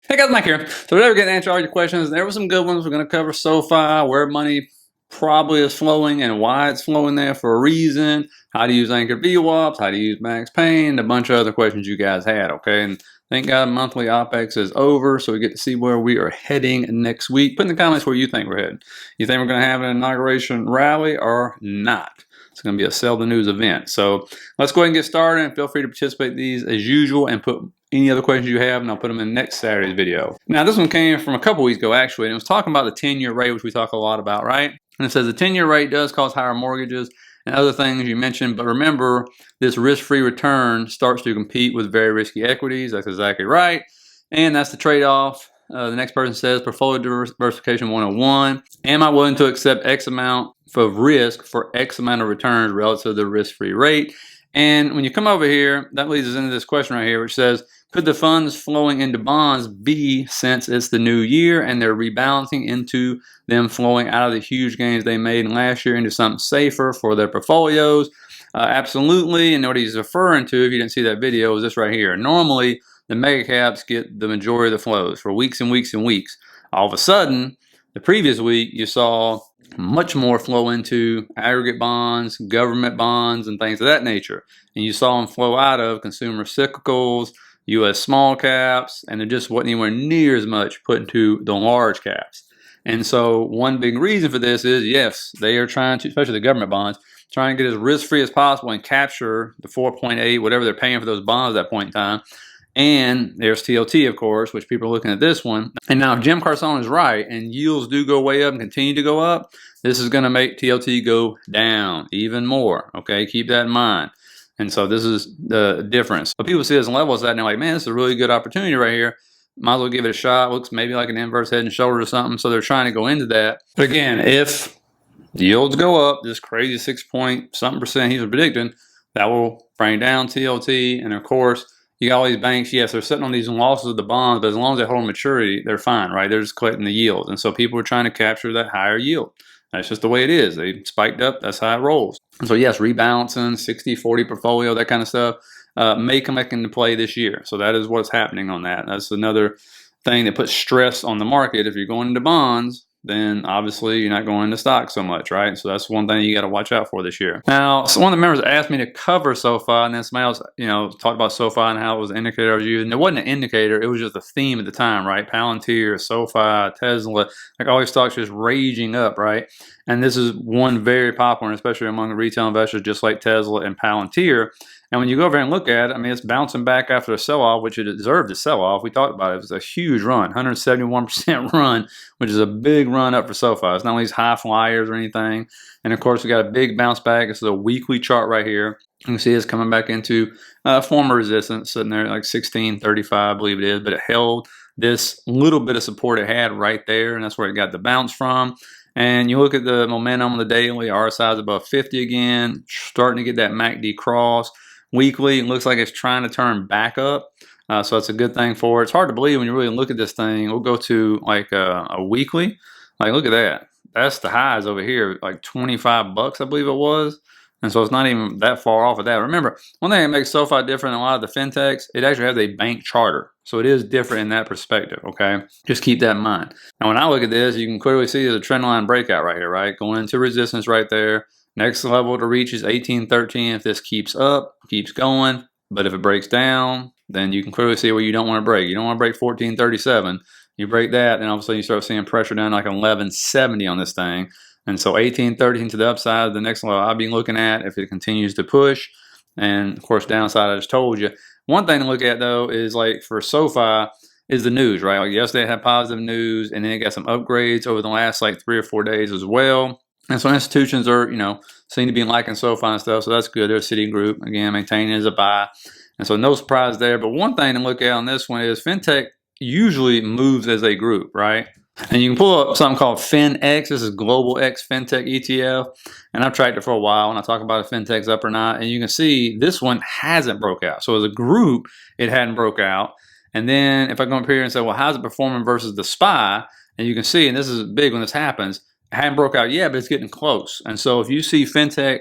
Hey guys, Mike here. So today we're going to answer all your questions. There were some good ones. We're going to cover SOFI, where money probably is flowing and why it's flowing there for a reason, how to use anchored VWAPs, how to use max pain, and a bunch of other questions you guys had, okay? And thank God monthly OPEX is over, so we get to see where we are heading next week. Put in the comments where you think we're heading. You think we're going to have an inauguration rally or not? It's going to be a sell the news event. So let's go ahead and get started, and feel free to participate in these as usual and put any other questions you have, and I'll put them in next Saturday's video. Now, this one came from a couple weeks ago, actually, and it was talking about the 10-year rate, which we talk a lot about, right? And it says the 10-year rate does cause higher mortgages and other things you mentioned, but remember, this risk-free return starts to compete with very risky equities. That's exactly right, and that's the trade-off. The next person says, portfolio diversification 101. Am I willing to accept X amount of risk for X amount of returns relative to the risk-free rate? And when you come over here, that leads us into this question right here, which says, could the funds flowing into bonds be, since it's the new year and they're rebalancing, into them flowing out of the huge gains they made last year into something safer for their portfolios? Absolutely. And what he's referring to, if you didn't see that video, is this right here. Normally, the mega caps get the majority of the flows for weeks and weeks and weeks. All of a sudden, the previous week, you saw much more flow into aggregate bonds, government bonds, and things of that nature. And you saw them flow out of consumer cyclicals, U.S. small caps, and there just wasn't anywhere near as much put into the large caps. And so one big reason for this is, yes, they are trying to, especially the government bonds, trying to get as risk-free as possible and capture the 4.8, whatever they're paying for those bonds at that point in time. And there's TLT, of course, which people are looking at this one. And now if Jim Carson is right and yields do go way up and continue to go up, this is going to make TLT go down even more. Okay, keep that in mind. And so this is the difference. But people see this level as that and they're like, man, this is a really good opportunity right here. Might as well give it a shot. Looks maybe like an inverse head and shoulder or something. So they're trying to go into that. But again, if yields go up, this crazy 6-point-something% he was predicting, that will bring down TLT. And of course, you got all these banks, yes, they're sitting on these losses of the bonds, but as long as they hold maturity, they're fine, right? They're just collecting the yield. And so people are trying to capture that higher yield. That's just the way it is. They spiked up. That's how it rolls. And so, yes, rebalancing, 60-40 portfolio, that kind of stuff may come back into play this year. So that is what's happening on that. That's another thing that puts stress on the market. If you're going into bonds, then obviously you're not going into stocks so much, right? So that's one thing you got to watch out for this year. Now, so one of the members asked me to cover SOFI, and then somebody else, talked about SOFI and how it was an indicator I was using. It wasn't an indicator. It was just a theme at the time, right? Palantir, SOFI, Tesla, like all these stocks just raging up, right? And this is one very popular, especially among retail investors, just like Tesla and Palantir. And when you go over and look at it, I mean, it's bouncing back after a sell-off, which it deserved a sell-off. We talked about it. It was a huge run, 171% run, which is a big run up for SOFI. It's not these high flyers or anything. And, of course, we got a big bounce back. This is a weekly chart right here. You can see it's coming back into former resistance, sitting there at like 1635, I believe it is. But it held this little bit of support it had right there, and that's where it got the bounce from. And you look at the momentum on the daily, RSI is above 50 again, starting to get that MACD cross. Weekly, it looks like it's trying to turn back up. So it's a good thing for it. It's hard to believe when you really look at this thing. We'll go to like a weekly. Like, look at that. That's the highs over here, like 25 bucks, I believe it was. And so it's not even that far off of that. Remember, one thing that makes SOFI different than a lot of the fintechs, it actually has a bank charter. So it is different in that perspective, okay? Just keep that in mind. Now, when I look at this, you can clearly see there's a trend line breakout right here, right? Going into resistance right there. Next level to reach is 1813. If this keeps up, keeps going. But if it breaks down, then you can clearly see where you don't want to break. You don't want to break 1437. You break that, and obviously you start seeing pressure down like 1170 on this thing. And so 1813 to the upside, the next level I'll be looking at if it continues to push. And, of course, downside I just told you. One thing to look at, though, is like for SOFI is the news, right? Like yesterday it had positive news, and then it got some upgrades over the last like 3 or 4 days as well. And so institutions are, seem to be liking SOFI and stuff, so that's good. They're a Citigroup, again, maintaining as a buy. And so no surprise there. But one thing to look at on this one is FinTech usually moves as a group, right? And you can pull up something called FinX. This is Global X FinTech ETF. And I've tracked it for a while when I talk about if FinTech's up or not. And you can see this one hasn't broke out. So as a group, it hadn't broke out. And then if I go up here and say, well, how's it performing versus the SPY? And you can see, and this is big when this happens, it hadn't broke out yet, but it's getting close. And so if you see FinTech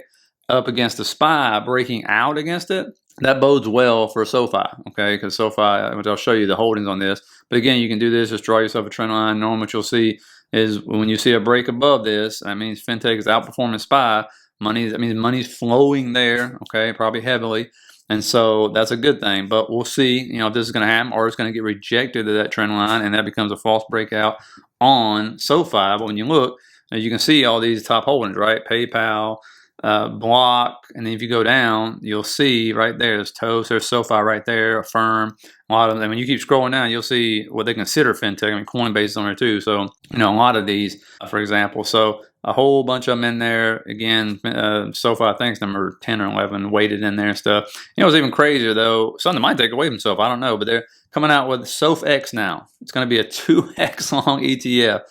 up against the SPY breaking out against it, that bodes well for SOFI, okay? Because SOFI, which I'll show you the holdings on this, But again, you can do this, just draw yourself a trend line. Normally what you'll see is when you see a break above this, that means fintech is outperforming SPY. That means money's flowing there, okay, probably heavily. And so that's a good thing. But we'll see, if this is going to happen or it's going to get rejected to that trend line, and that becomes a false breakout on SOFI. But when you look, you can see all these top holdings, right? PayPal, Block, and then if you go down, you'll see right there, there's Toast, there's SoFi right there, Affirm, a lot of them. When you keep scrolling down, you'll see what they consider fintech. I mean, Coinbase is on there too. So, a lot of these, for example. So, a whole bunch of them in there. Again, SoFi, I think, is number 10 or 11 weighted in there and stuff. It's even crazier, though. Something might take away from SoFi, I don't know, but they're coming out with SOFX now. It's going to be a 2x long ETF.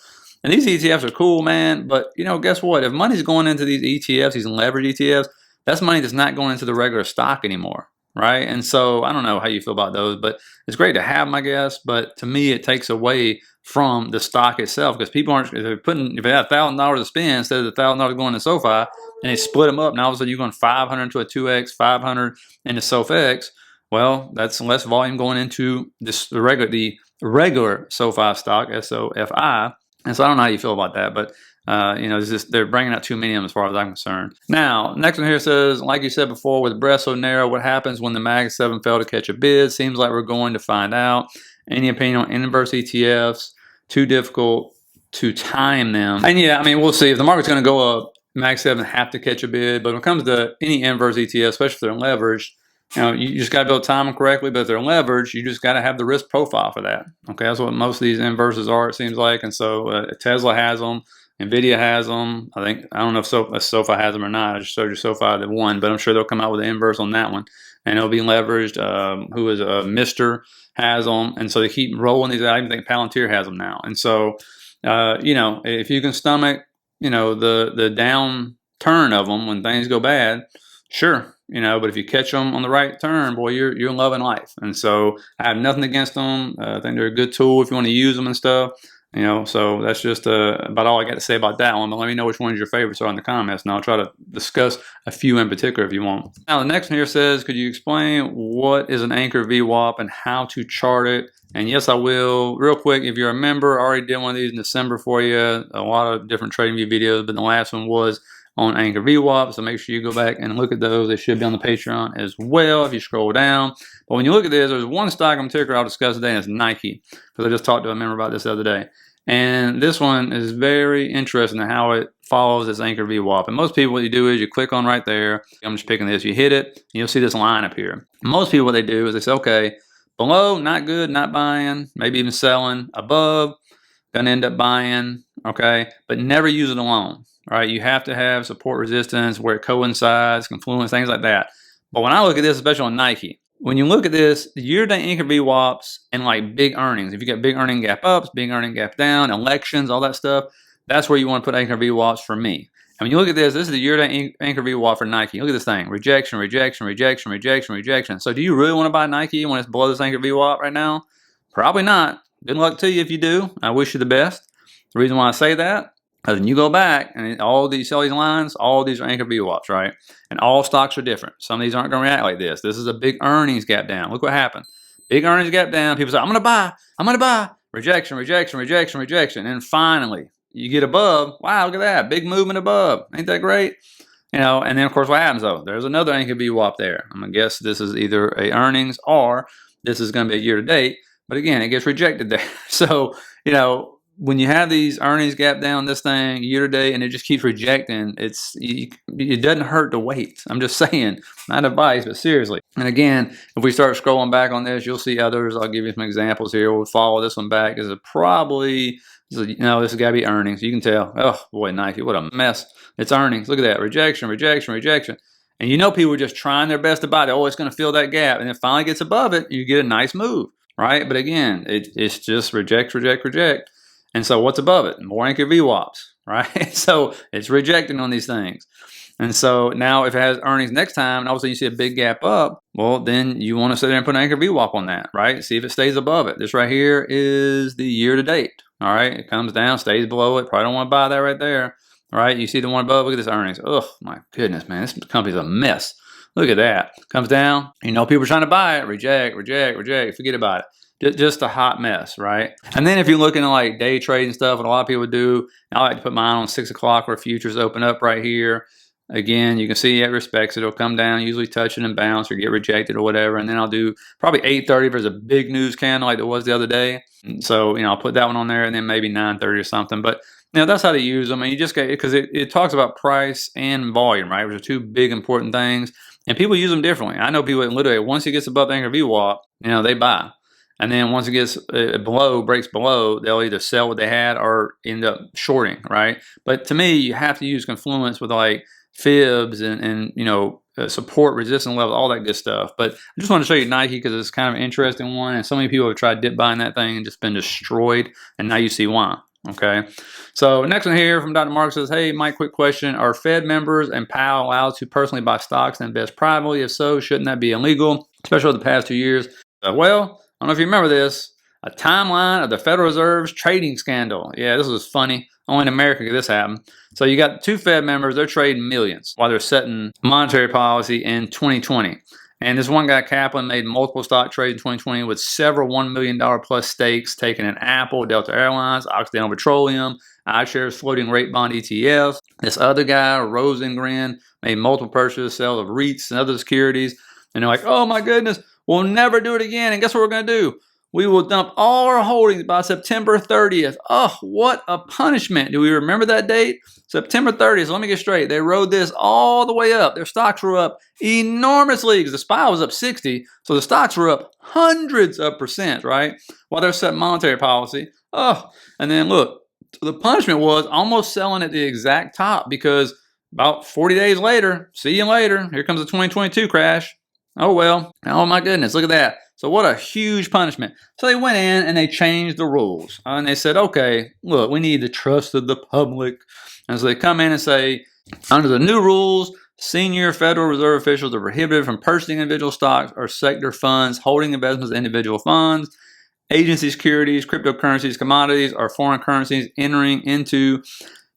And these ETFs are cool, man, but guess what? If money's going into these ETFs, these leverage ETFs, that's money that's not going into the regular stock anymore, right? And so I don't know how you feel about those, but it's great to have them, I guess. But to me, it takes away from the stock itself, because people aren't, if they have $1,000 to spend instead of the $1,000 going to SoFi, and they split them up, now all of a sudden you're going 500 into a 2x, 500 into SOFX. Well, that's less volume going into the regular SoFi stock, SOFI. And so I don't know how you feel about that, but they're bringing out too many of them as far as I'm concerned. Now, next one here says, like you said before, with breadth so narrow, what happens when the Mag 7 fail to catch a bid? Seems like we're going to find out. Any opinion on inverse ETFs? Too difficult to time them. And yeah, I mean, we'll see. If the market's going to go up, Mag 7 have to catch a bid. But when it comes to any inverse ETF, especially if they're leveraged, you just got to be able to time them correctly. But if they're leveraged, you just got to have the risk profile for that. Okay, that's what most of these inverses are, it seems like. And so Tesla has them, Nvidia has them. I don't know if SoFi has them or not. I just showed you SoFi the one, but I'm sure they'll come out with an inverse on that one, and it'll be leveraged. Who is Mister has them, and so they keep rolling these out. I even think Palantir has them now. And so if you can stomach the downturn of them when things go bad, sure. But if you catch them on the right turn, boy, you're loving life. And so I have nothing against them. I think they're a good tool if you want to use them and stuff. So that's just about all I got to say about that one. But let me know which ones your favorites are in the comments, and I'll try to discuss a few in particular if you want. Now, the next one here says, could you explain what is an anchor VWAP and how to chart it? And yes, I will. Real quick, if you're a member, I already did one of these in December for you. A lot of different trading view videos, but the last one was on anchor VWAP, so make sure you go back and look at those. They should be on the Patreon as well if you scroll down. But when you look at this, there's one stock in particular I'll discuss today, and it's Nike, because I just talked to a member about this the other day. And this one is very interesting in how it follows its anchor VWAP. And most people, what you do is you click on right there. I'm just picking this. You hit it, and you'll see this line up here. Most people, what they do is they say, okay, below, not good, not buying, maybe even selling. Above, gonna end up buying, okay, but never use it alone. Right, you have to have support resistance where it coincides, confluence, things like that. But when I look at this, especially on Nike, when you look at this, the year-to-date anchor VWAPs and like big earnings, if you got big earning gap ups, big earning gap down, elections, all that stuff, that's where you want to put anchor VWAPs for me. And when you look at this is the year-to-date anchor VWAP for Nike. Look at this thing: rejection, rejection, rejection, rejection, rejection. So do you really want to buy Nike when it's below this anchor VWAP right now? Probably not. Good luck to you if you do. I wish you the best. The reason why I say that, because when you go back and all these lines, all these are anchor VWAPs, right? And all stocks are different. Some of these aren't going to react like this. This is a big earnings gap down. Look what happened. Big earnings gap down. People say, I'm going to buy. I'm going to buy. Rejection, rejection, rejection, rejection. And finally, you get above. Wow, look at that. Big movement above. Ain't that great? And then, of course, what happens, though? There's another anchor VWAP there. I'm going to guess this is either a earnings or this is going to be a year-to-date. But again, it gets rejected there. So, when you have these earnings gap down this thing year to date and it just keeps rejecting, it doesn't hurt to wait. I'm just saying, not advice, but seriously. And again, if we start scrolling back on this, you'll see others. I'll give you some examples here. We'll follow this one back. This has got to be earnings. You can tell. Oh boy, Nike, what a mess. It's earnings. Look at that. Rejection, rejection, rejection. And people are just trying their best to buy it. Oh, it's going to fill that gap. And it finally gets above it. You get a nice move, right? But again, it's just reject, reject, reject. And so what's above it? More anchor VWAPs, right? So it's rejecting on these things. And so now if it has earnings next time, and obviously you see a big gap up, well, then you want to sit there and put an anchor VWAP on that, right? See if it stays above it. This right here is the year to date, all right? It comes down, stays below it. Probably don't want to buy that right there, all right? You see the one above, look at this earnings. Oh, my goodness, man, this company's a mess. Look at that. Comes down, people are trying to buy it. Reject, reject, reject. Forget about it. just a hot mess, right? And then if you're looking at like day trading stuff, what a lot of people do, I like to put mine on 6 o'clock where futures open up right here. Again, you can see it respects it. It'll come down, usually touch it and bounce or get rejected or whatever. And then I'll do probably 8:30 if there's a big news candle like there was the other day. So, I'll put that one on there, and then maybe 9:30 or something. But, that's how to use them. And you just get, because it talks about price and volume, right? Which are two big important things. And people use them differently. I know people that literally, once it gets above the anchor VWAP, they buy. And then once it gets breaks below, they'll either sell what they had or end up shorting, right? But to me, you have to use confluence with like fibs and support, resistance levels, all that good stuff. But I just want to show you Nike because it's kind of an interesting one. And so many people have tried dip buying that thing and just been destroyed. And now you see why. Okay. So next one here from Dr. Mark says, hey, Mike, quick question. Are Fed members and PAL allowed to personally buy stocks and invest privately? If so, shouldn't that be illegal, especially over the past 2 years? Well, I don't know if you remember this, a timeline of the Federal Reserve's trading scandal. Yeah, this was funny. Only in America could this happen. So you got 2 Fed members, they're trading millions while they're setting monetary policy in 2020. And this one guy, Kaplan, made multiple stock trades in 2020 with several $1 million plus stakes taken in Apple, Delta Airlines, Occidental Petroleum, iShares floating rate bond ETFs. This other guy, Rosengren, made multiple purchases, sales of REITs and other securities. And they're like, oh my goodness, we'll never do it again. And guess what we're going to do? We will dump all our holdings by September 30th. Oh, what a punishment. Do we remember that date? September 30th. So let me get straight. They rode this all the way up. Their stocks were up enormously because the SPY was up 60. So the stocks were up hundreds of percent, right? While they're setting monetary policy. Oh, and then look, the punishment was almost selling at the exact top because about 40 days later, see you later. Here comes the 2022 crash. Oh, well. Oh, my goodness. Look at that. So what a huge punishment. So they went in and they changed the rules. And they said, okay, look, we need the trust of the public. And so they come in and say, under the new rules, senior Federal Reserve officials are prohibited from purchasing individual stocks or sector funds, holding investments in individual funds, agency securities, cryptocurrencies, commodities, or foreign currencies entering into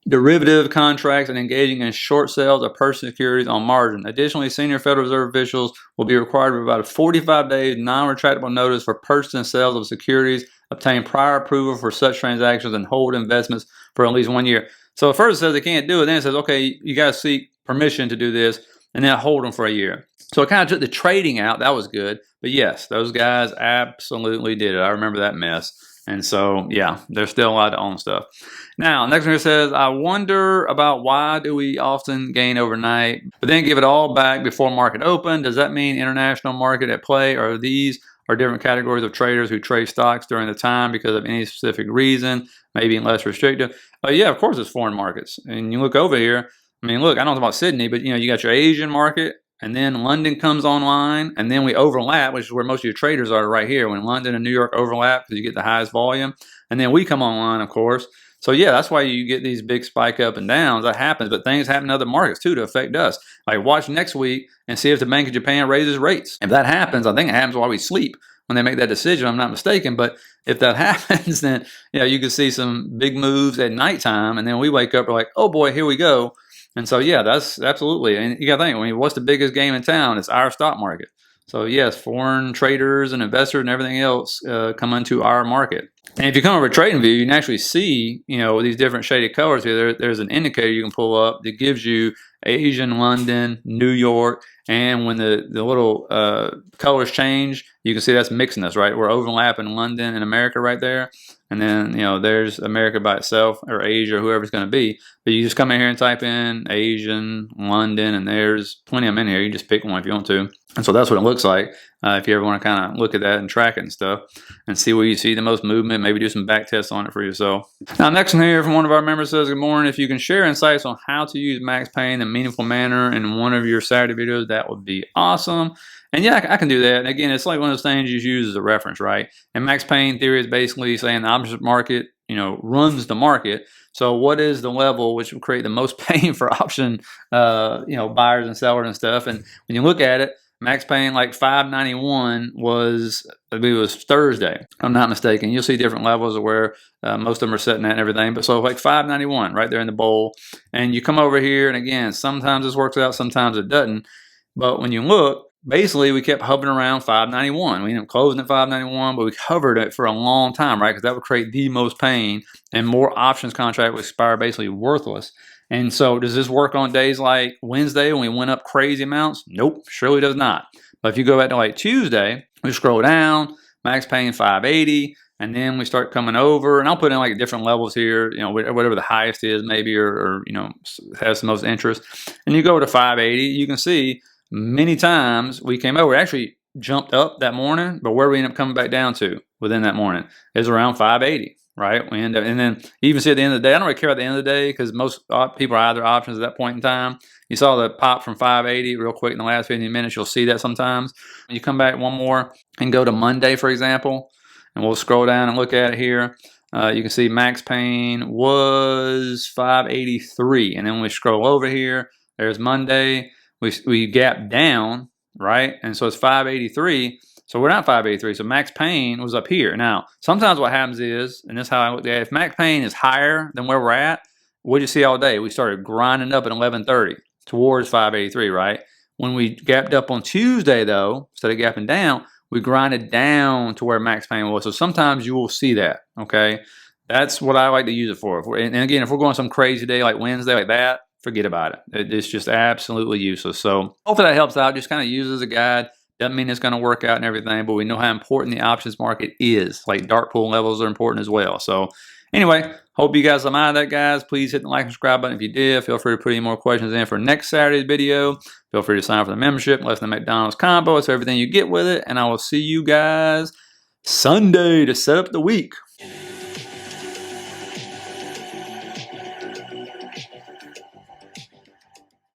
derivative contracts and engaging in short sales of personal securities on margin. Additionally, senior Federal Reserve officials will be required to provide a 45 days non-retractable notice for purchase and sales of securities, obtain prior approval for such transactions, and hold investments for at least 1 year. So at first it says they can't do it, then it says, okay, you got to seek permission to do this, and then hold them for a year. So it kind of took the trading out. That was good. But yes, those guys absolutely did it. I remember that mess. And so, yeah, they're still allowed to own stuff. Now, next one here says, I wonder about why do we often gain overnight, but then give it all back before market open? Does that mean international market at play, or these are different categories of traders who trade stocks during the time because of any specific reason, maybe less restrictive? Yeah, of course it's foreign markets. And you look over here, I mean, look, I don't know about Sydney, but you got your Asian market, and then London comes online, and then we overlap, which is where most of your traders are right here, when London and New York overlap because you get the highest volume. And then we come online, of course. So, yeah, that's why you get these big spike up and downs. That happens, but things happen in other markets, too, to affect us. Like, watch next week and see if the Bank of Japan raises rates. If that happens, I think it happens while we sleep when they make that decision. I'm not mistaken. But if that happens, then, you can see some big moves at nighttime, and then we wake up, we're like, oh, boy, here we go. And so, yeah, that's absolutely. And you got to think, what's the biggest game in town? It's our stock market. So, yes, foreign traders and investors and everything else come into our market. And if you come over to TradingView, you can actually see, these different shaded colors here. There's an indicator you can pull up that gives you Asian, London, New York. And when the little colors change, you can see that's mixing us, right? We're overlapping London and America right there. And then, there's America by itself, or Asia, or whoever it's going to be. But you just come in here and type in Asian, London, and there's plenty of them in here. You just pick one if you want to. And so that's what it looks like if you ever want to kind of look at that and track it and stuff and see where you see the most movement, maybe do some back tests on it for yourself. Now, next one here from one of our members says, good morning. If you can share insights on how to use max pain in a meaningful manner in one of your Saturday videos, that would be awesome. And yeah, I can do that. And again, it's like one of those things you use as a reference, right? And max pain theory is basically saying the options market, runs the market. So what is the level which will create the most pain for option, buyers and sellers and stuff? And when you look at it, max pain like 591 was, I believe it was Thursday, if I'm not mistaken. You'll see different levels of where most of them are setting at and everything. But so like 591 right there in the bowl. And you come over here, and again, sometimes this works out, sometimes it doesn't. But when you look, basically we kept hovering around 591. We ended up closing at 591, but we covered it for a long time, right? Because that would create the most pain, and more options contract would expire basically worthless. And so does this work on days like Wednesday when we went up crazy amounts? Nope, surely does not. But if you go back to like Tuesday, we scroll down, max pain 580, and then we start coming over, and I'll put in like different levels here, you know, whatever the highest is maybe, or you know, has the most interest. And you go to 580, you can see many times we came over, actually jumped up that morning, but where we end up coming back down to within that morning is around 580, right? We end up, and then you even see at the end of the day, I don't really care about the end of the day because most people are out of their options at that point in time. You saw the pop from 580 real quick in the last 15 minutes. You'll see that sometimes. You come back one more and go to Monday, for example, and we'll scroll down and look at it here. You can see max pain was 583, and then we scroll over here. There's Monday. We gapped down, right? And so it's 583. So we're not 583. So max pain was up here. Now, sometimes what happens is, and this is how I looked at it, if max pain is higher than where we're at, what did you see all day? We started grinding up at 1130 towards 583, right? When we gapped up on Tuesday, though, instead of gapping down, we grinded down to where max pain was. So sometimes you will see that, okay? That's what I like to use it for. And again, if we're going some crazy day like Wednesday like that, forget about it. It's just absolutely useless. So hopefully that helps out. Just kind of use it as a guide. Doesn't mean it's going to work out and everything, but we know how important the options market is. Like dark pool levels are important as well. So anyway, hope you guys come out of that, guys. Please hit the like and subscribe button if you did. Feel free to put any more questions in for next Saturday's video. Feel free to sign up for the membership. Less than McDonald's combo. It's everything you get with it. And I will see you guys Sunday to set up the week.